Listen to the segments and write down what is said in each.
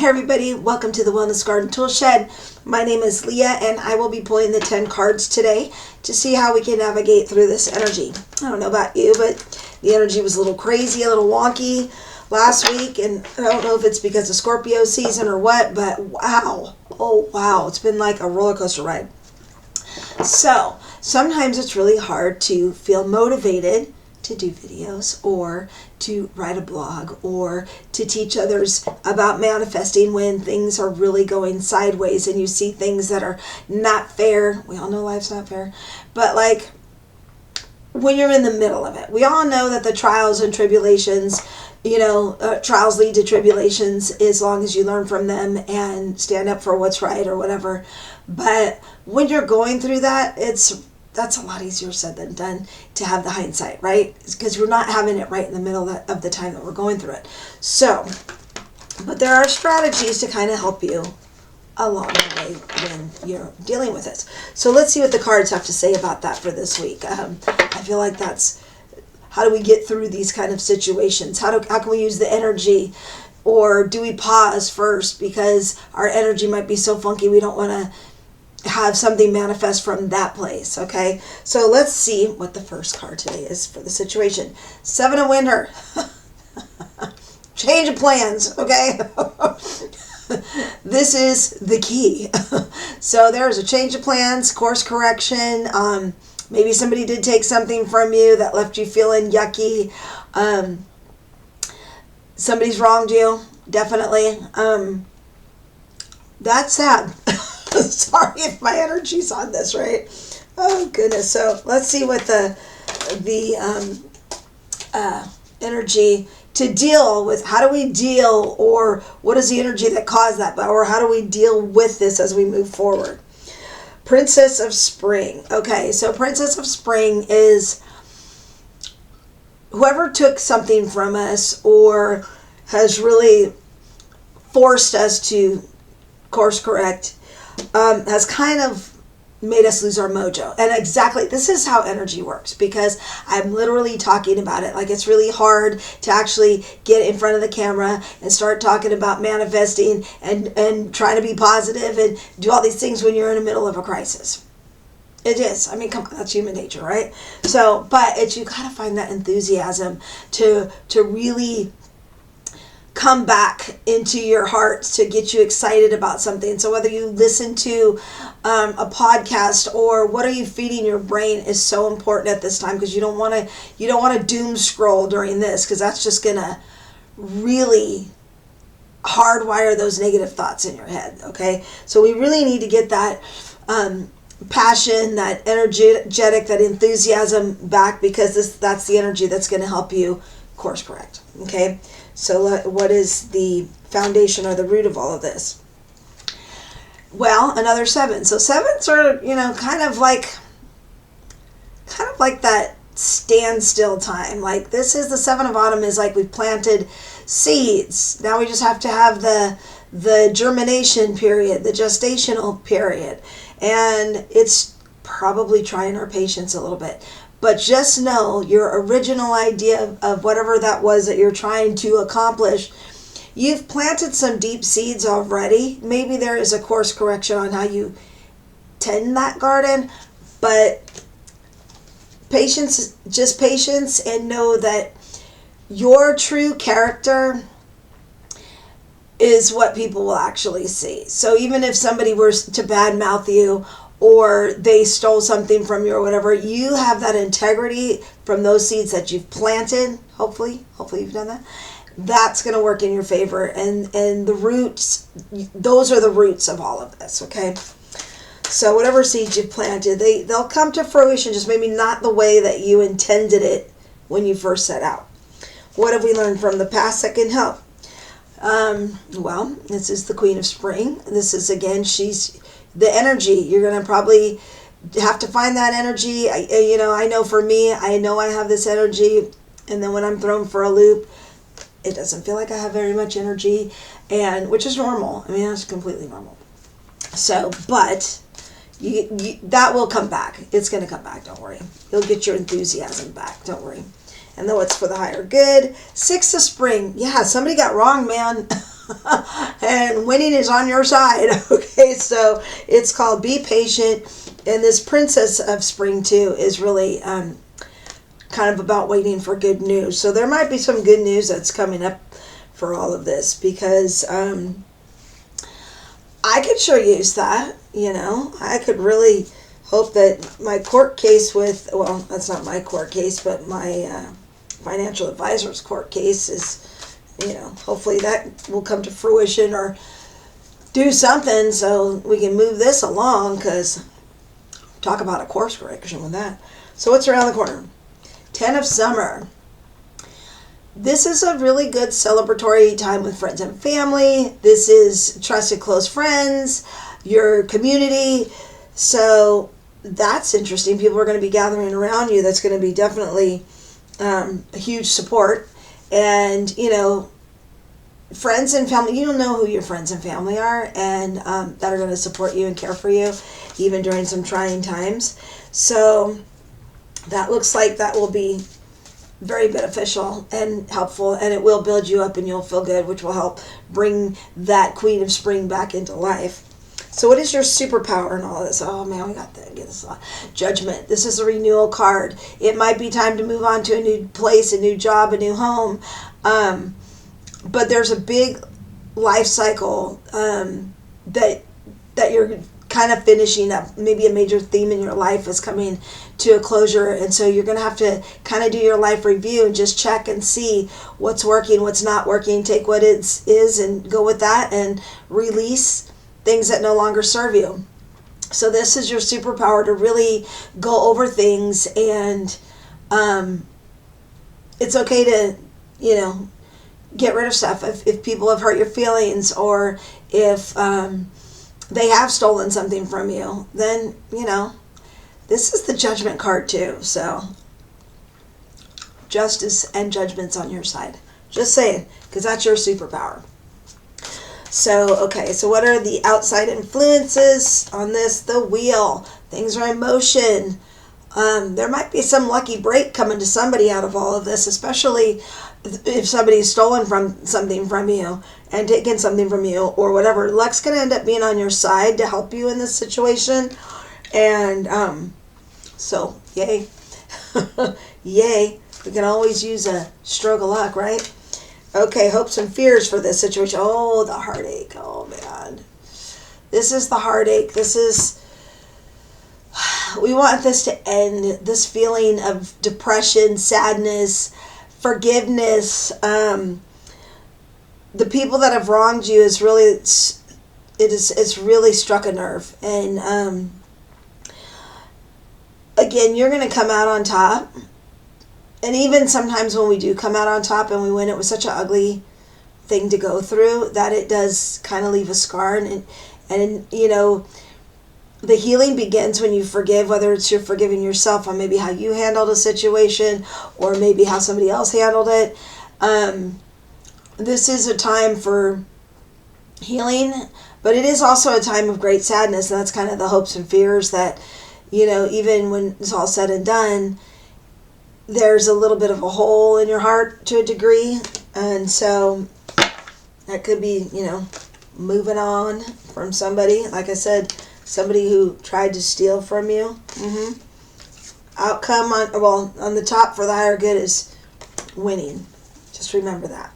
Hey everybody, welcome to the Wellness Garden Tool Shed. My name is Leah and I will be pulling the 10 cards today to see how we can navigate through this energy. I don't know about you, but the energy was a little crazy, a little wonky last week, and I don't know if it's because of Scorpio season or what, but wow, oh wow, it's been like a roller coaster ride. So sometimes it's really hard to feel motivated to do videos or to write a blog or to teach others about manifesting when things are really going sideways and you see things that are not fair. We all know life's not fair, but like when you're in the middle of it, we all know that the trials and tribulations, trials lead to tribulations as long as you learn from them and stand up for what's right or whatever. But when you're going through that, that's a lot easier said than done to have the hindsight, right? Because we're not having it right in the middle of the time that we're going through it. So, but there are strategies to kind of help you along the way when you're dealing with this. So let's see what the cards have to say about that for this week. I feel like that's, how do we get through these kind of situations? How can we use the energy? Or do we pause first because our energy might be so funky we don't want to have something manifest from that place, okay? So let's see what the first card today is for the situation. 7 of Winter. Change of plans, okay? This is the key. So there's a change of plans, course correction. Maybe somebody did take something from you that left you feeling yucky. Somebody's wronged you, definitely. That's sad. Sorry if my energy's on this, right? Oh goodness. So let's see what the energy to deal with. How do we deal, or what is the energy that caused that, or how do we deal with this as we move forward? Princess of Spring. Okay, so Princess of Spring is whoever took something from us or has really forced us to course correct, has kind of made us lose our mojo. And exactly, this is how energy works, because I'm literally talking about it. Like, it's really hard to actually get in front of the camera and start talking about manifesting and trying to be positive and do all these things when you're in the middle of a crisis. It is. I mean, come on, that's human nature, right? So, but you gotta find that enthusiasm to really come back into your heart to get you excited about something. So whether you listen to a podcast or what are you feeding your brain is so important at this time, because you don't want to doom scroll during this, because that's just gonna really hardwire those negative thoughts in your head. Okay, so we really need to get that passion, that energetic, that enthusiasm back, because that's the energy that's going to help you course correct. Okay, so what is the foundation or the root of all of this? Well, another 7. So 7s are, kind of like that standstill time. Like, this is the 7 of Autumn, is like we've planted seeds. Now we just have to have the germination period, the gestational period. And it's probably trying our patience a little bit. But just know your original idea of whatever that was that you're trying to accomplish, you've planted some deep seeds already. Maybe there is a course correction on how you tend that garden, but patience, just patience, and know that your true character is what people will actually see. So even if somebody were to badmouth you, or they stole something from you or whatever, you have that integrity from those seeds that you've planted. Hopefully you've done that. That's going to work in your favor. And the roots, those are the roots of all of this, okay? So whatever seeds you've planted, they'll come to fruition, just maybe not the way that you intended it when you first set out. What have we learned from the past that can help? Well, this is the Queen of Spring. This is, again, she's the energy. You're going to probably have to find that energy. I know for me, I know I have this energy, and then when I'm thrown for a loop, it doesn't feel like I have very much energy, and which is normal. I mean, that's completely normal. So, but that will come back. It's going to come back. Don't worry. You'll get your enthusiasm back. Don't worry. And though it's for the higher good. 6 of Spring. Yeah, somebody got wrong, man. and winning is on your side. Okay, so it's called Be Patient. And this Princess of Spring too is really kind of about waiting for good news. So there might be some good news that's coming up for all of this, because I could sure use that. I could really hope that my court case with, well, that's not my court case, but my financial advisor's court case is, hopefully that will come to fruition or do something so we can move this along, because talk about a course correction with that. So what's around the corner? 10 of Summer. This is a really good celebratory time with friends and family. This is trusted close friends, your community. So that's interesting. People are going to be gathering around you. That's going to be definitely a huge support. And, friends and family, you don't know who your friends and family are, and that are going to support you and care for you even during some trying times. So that looks like that will be very beneficial and helpful, and it will build you up and you'll feel good, which will help bring that Queen of Spring back into life. So what is your superpower in all of this? Oh man, we got to get this on. Judgment. This is a renewal card. It might be time to move on to a new place, a new job, a new home. But there's a big life cycle that you're kind of finishing up. Maybe a major theme in your life is coming to a closure, and so you're going to have to kind of do your life review and just check and see what's working, what's not working, take what is and go with that, and release things that no longer serve you. So this is your superpower, to really go over things, and it's okay to, get rid of stuff if people have hurt your feelings, or if they have stolen something from you. Then, this is the Judgment card too. So justice and judgment's on your side. Just saying, because that's your superpower. So, okay, so what are the outside influences on this? The Wheel. Things are in motion. There might be some lucky break coming to somebody out of all of this, especially if somebody's stolen something from you and taken something from you or whatever. Luck's going to end up being on your side to help you in this situation. And so, yay. Yay. We can always use a stroke of luck, right? Okay, hopes and fears for this situation. Oh, the heartache. Oh, man. This is the heartache. We want this to end. This feeling of depression, sadness, forgiveness. The people that have wronged you it's really struck a nerve. And again, you're going to come out on top. And even sometimes when we do come out on top and we win, it was such an ugly thing to go through that it does kind of leave a scar. And the healing begins when you forgive, whether it's you're forgiving yourself on maybe how you handled a situation or maybe how somebody else handled it. This is a time for healing, but it is also a time of great sadness. And that's kind of the hopes and fears that, even when it's all said and done, there's a little bit of a hole in your heart to a degree. And so that could be, moving on from somebody. Like I said, somebody who tried to steal from you. Outcome on the top for the higher good is winning. Just remember that.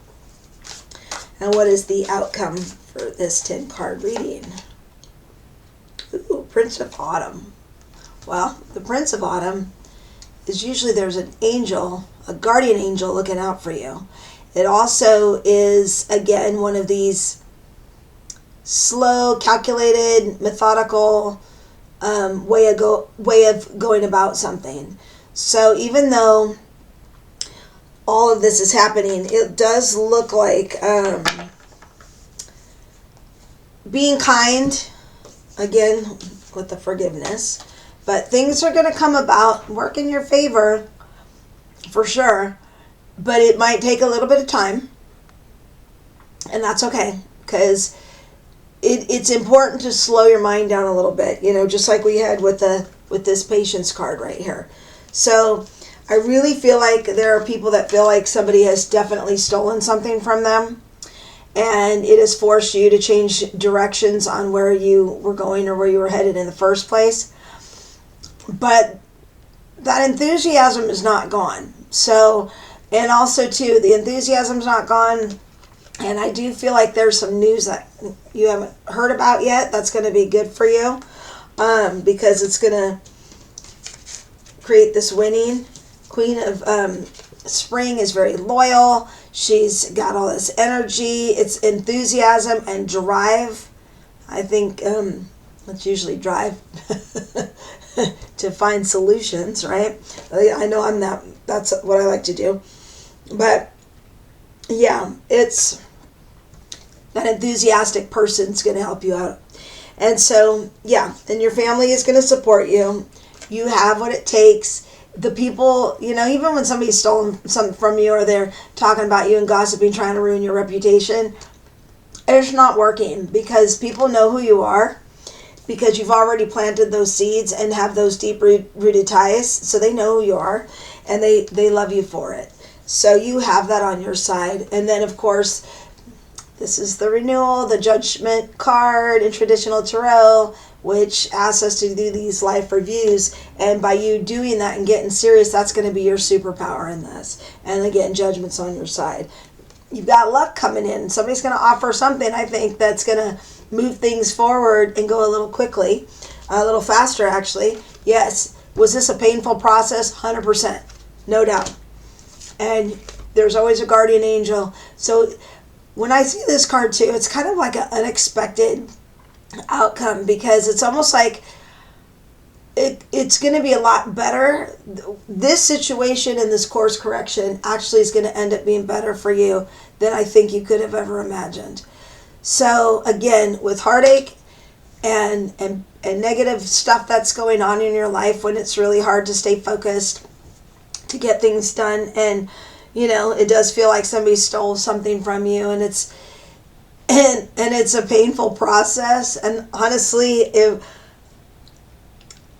And what is the outcome for this 10 card reading? Ooh, Prince of Autumn. Well, the Prince of Autumn is usually there's an angel, a guardian angel looking out for you. It also is, again, one of these slow, calculated, methodical way of going about something. So even though all of this is happening, it does look like being kind, again, with the forgiveness. But things are going to come about, work in your favor, for sure. But it might take a little bit of time. And that's okay. Because it's important to slow your mind down a little bit. Just like we had with this patience card right here. So I really feel like there are people that feel like somebody has definitely stolen something from them. and it has forced you to change directions on where you were going or where you were headed in the first place. But that enthusiasm is not gone. So, and also too, the enthusiasm's not gone. And I do feel like there's some news that you haven't heard about yet that's going to be good for you, because it's going to create this winning. Queen of Spring is very loyal. She's got all this energy. It's enthusiasm and drive. I think it's usually drive to find solutions, right? I know I'm not. That's what I like to do. But yeah, it's that enthusiastic person's going to help you out. And so, yeah, and your family is going to support you. You have what it takes. The people, even when somebody's stolen something from you or they're talking about you and gossiping, trying to ruin your reputation, it's not working, because people know who you are, because you've already planted those seeds and have those deep rooted ties. So they know who you are, and they love you for it. So you have that on your side. And then, of course, this is the renewal, the judgment card in traditional tarot, which asks us to do these life reviews. And by you doing that and getting serious, that's going to be your superpower in this. And again, judgment's on your side. You've got luck coming in. Somebody's going to offer something, I think, that's going to move things forward and go a little quickly, a little faster, actually. Yes. Was this a painful process? 100%. No doubt. And there's always a guardian angel. So when I see this card too, it's kind of like an unexpected outcome, because it's almost like it's going to be a lot better. This situation and this course correction actually is going to end up being better for you than I think you could have ever imagined. So again, with heartache and negative stuff that's going on in your life, when it's really hard to stay focused, to get things done, and it does feel like somebody stole something from you, and it's a painful process. And honestly, if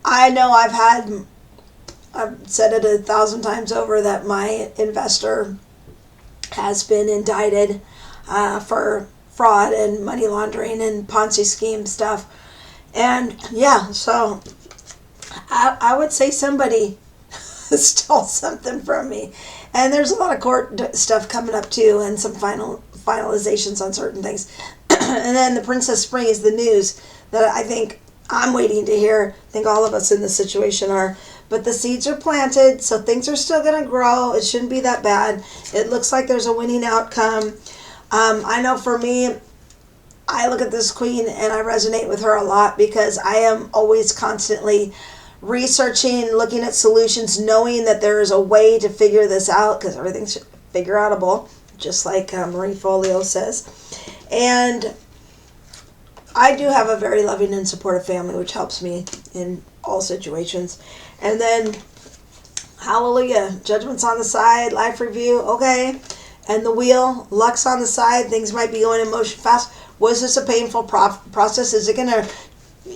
I know I've said it 1,000 times over that my investor has been indicted for fraud and money laundering and Ponzi scheme stuff. And yeah, so I would say somebody stole something from me. And there's a lot of court stuff coming up too, and some finalizations on certain things. And then the Princess Spring is the news that I think I'm waiting to hear. I think all of us in this situation are. But the seeds are planted, so things are still going to grow. It shouldn't be that bad. It looks like there's a winning outcome. I know for me, I look at this queen and I resonate with her a lot, because I am always constantly researching, looking at solutions, knowing that there is a way to figure this out, because everything's figure outable, just like Marie Folio says. And I do have a very loving and supportive family, which helps me in all situations. And then, hallelujah, judgment's on the side, life review, okay. And the wheel, luck's on the side, things might be going in motion fast. Was this a painful process? Is it going to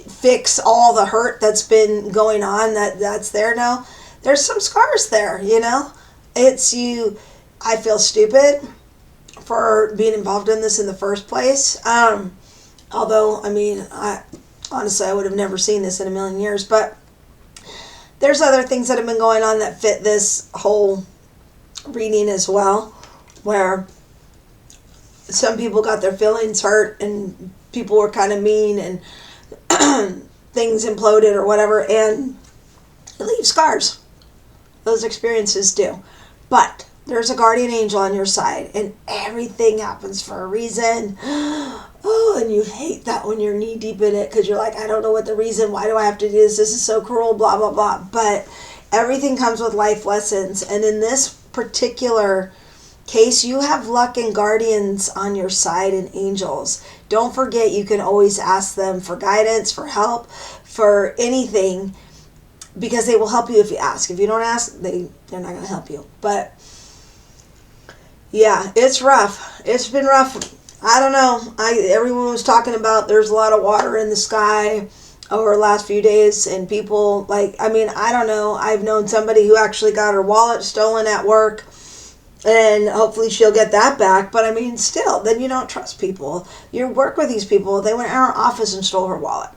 fix all the hurt that's been going on that's there? No. There's some scars there, It's you. I feel stupid for being involved in this in the first place. Although, I honestly, I would have never seen this in a million years. But there's other things that have been going on that fit this whole reading as well, where some people got their feelings hurt and people were kind of mean and things imploded or whatever, and it leaves scars. Those experiences do. But there's a guardian angel on your side, and everything happens for a reason. Oh, and you hate that when you're knee deep in it, because you're like, I don't know what the reason, why do I have to do this? This is so cruel, blah, blah, blah. But everything comes with life lessons. And in this particular case, you have luck and guardians on your side and angels. Don't forget, you can always ask them for guidance, for help, for anything, because they will help you if you ask. If you don't ask, they're not going to help you. But yeah, it's rough. It's been rough. I don't know. Everyone was talking about there's a lot of water in the sky over the last few days, and people I don't know. I've known somebody who actually got her wallet stolen at work. and hopefully she'll get that back. But I mean, still, then you don't trust people. You work with these people. They went in our office and stole her wallet.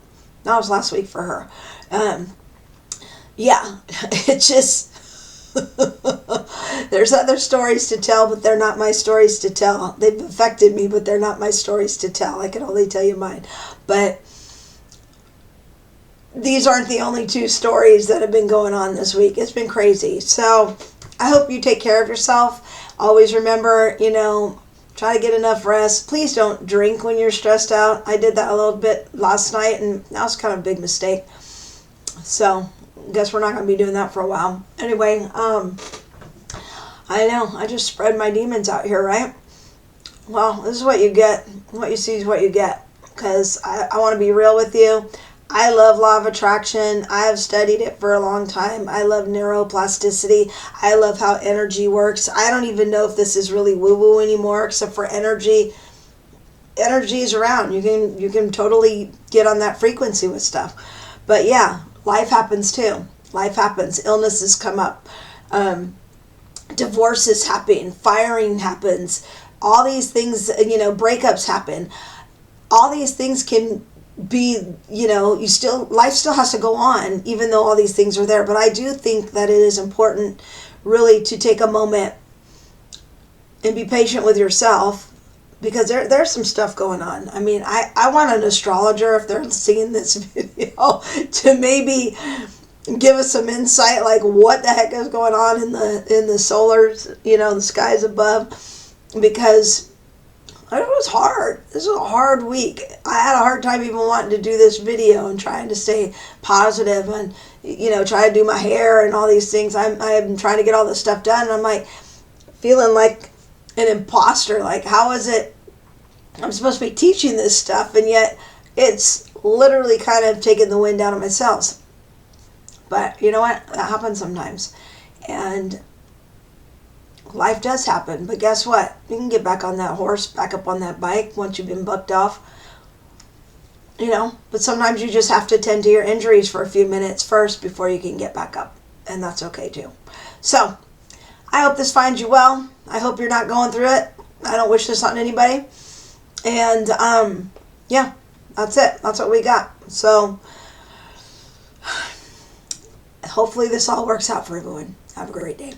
That was last week for her. Yeah, it's just, there's other stories to tell, but they're not my stories to tell. They've affected me, but they're not my stories to tell. I can only tell you mine. But these aren't the only two stories that have been going on this week. It's been crazy. So I hope you take care of yourself. Always remember, try to get enough rest. Please don't drink when you're stressed out. I did that a little bit last night, and that was kind of a big mistake. So guess we're not going to be doing that for a while. Anyway, I know, I just spread my demons out here, right? Well, this is what you get. What you see is what you get. Because I want to be real with you. I love law of attraction. I have studied it for a long time. I love neuroplasticity. I love how energy works. I don't even know if this is really woo-woo anymore, except for energy. Energy is around. You can totally get on that frequency with stuff. But yeah, life happens too. Life happens. Illnesses come up. Divorces happen. Firing happens. All these things, breakups happen. All these things can be, life still has to go on, even though all these things are there. But I do think that it is important really to take a moment and be patient with yourself, because there's some stuff going on. I mean, I want an astrologer, if they're seeing this video, to maybe give us some insight, like what the heck is going on in the solars, the skies above, because it was hard. This was a hard week. I had a hard time even wanting to do this video and trying to stay positive and, try to do my hair and all these things. I'm trying to get all this stuff done, and I'm like feeling like an imposter. Like, how is it I'm supposed to be teaching this stuff, and yet it's literally kind of taking the wind out of my sails. But you know what? That happens sometimes. And life does happen, but guess what? You can get back on that horse, back up on that bike once you've been bucked off. But sometimes you just have to tend to your injuries for a few minutes first before you can get back up. And that's okay too. So, I hope this finds you well. I hope you're not going through it. I don't wish this on anybody. And, yeah, that's it. That's what we got. So, hopefully this all works out for everyone. Have a great day.